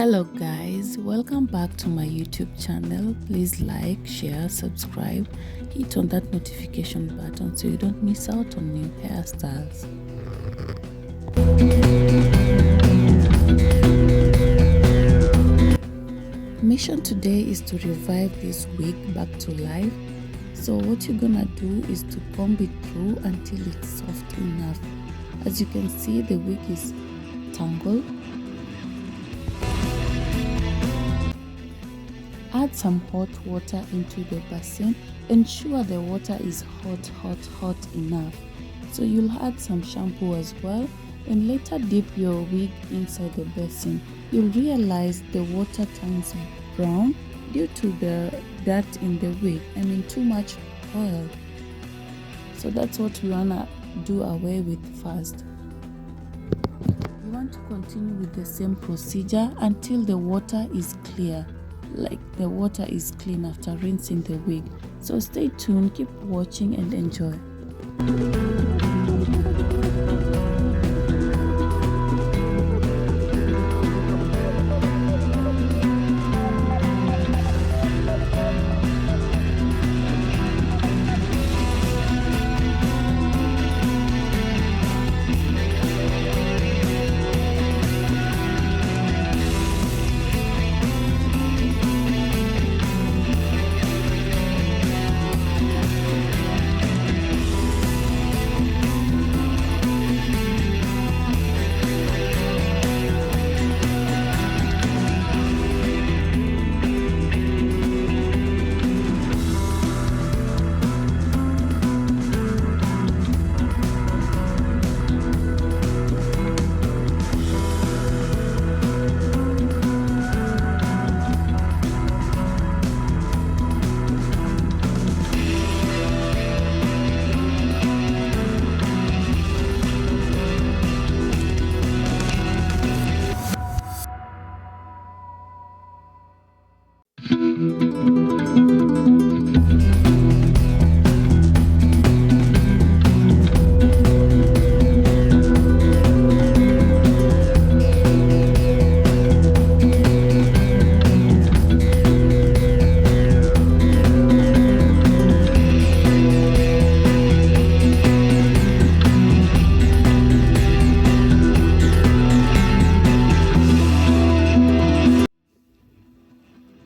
Hello guys, welcome back to my YouTube channel. Please like, share, subscribe, hit on that notification button so you don't miss out on new hairstyles. Mission today is to revive this wig back to life. So what you're gonna do is to comb it through until it's soft enough. As you can see, the wig is tangled. Add some hot water into the basin. Ensure the water is hot enough. So you'll add some shampoo as well and later dip your wig inside the basin. You'll realize the water turns brown due to the dirt in the wig. Too much oil. So that's what we wanna do away with first. You want to continue with the same procedure until the water is clear. Like the water is clean after rinsing the wig. So stay tuned, keep watching and enjoy.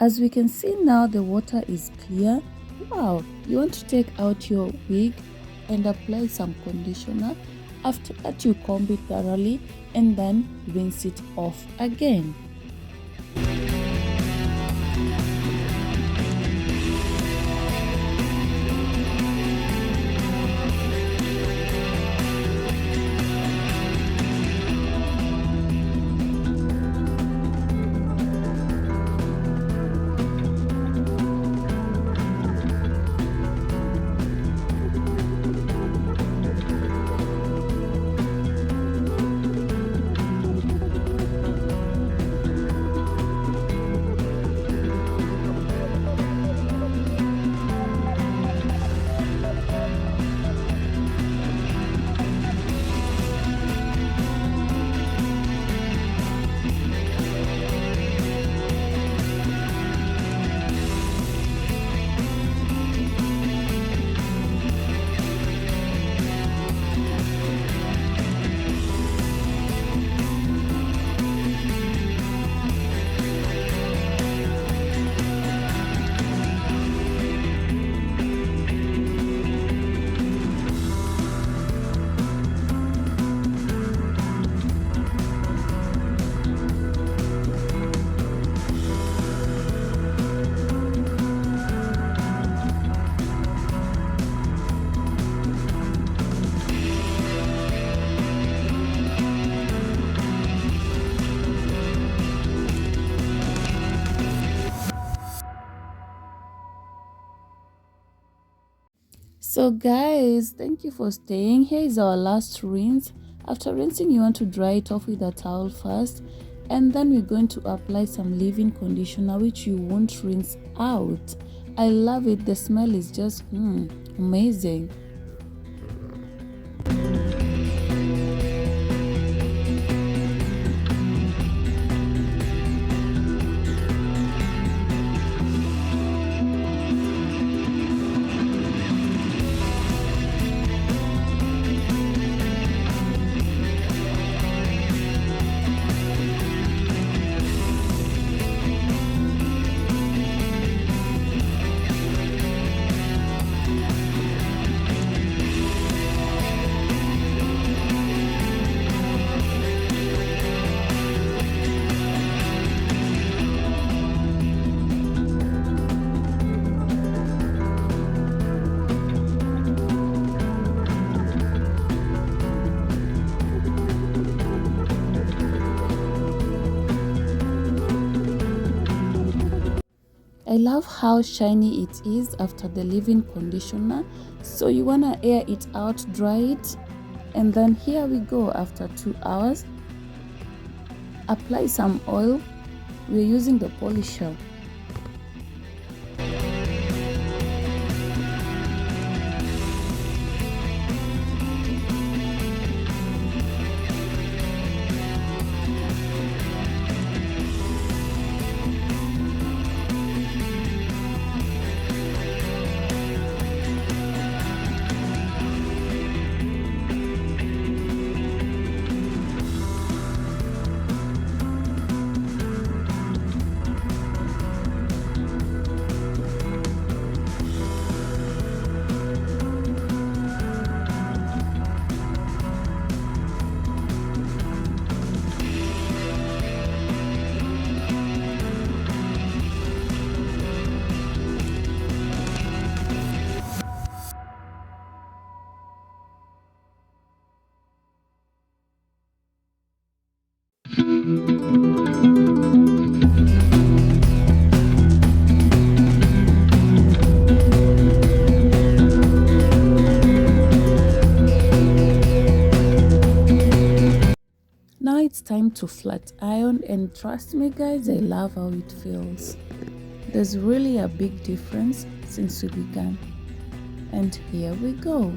As we can see now, the water is clear. Wow, you want to take out your wig and apply some conditioner. After that, you comb it thoroughly and then rinse it off again. So guys, thank you for staying. Here is our last rinse. After rinsing, you want to dry it off with a towel first, and then we're going to apply some leave-in conditioner which you won't rinse out. I love it. The smell is just amazing. I love how shiny it is after the leave-in conditioner. So you want to air it out, dry it, and then here we go. After 2 hours, apply some oil. We're using the polisher. Now it's time to flat iron, and trust me guys, I love how it feels. There's really a big difference since we began. And here we go.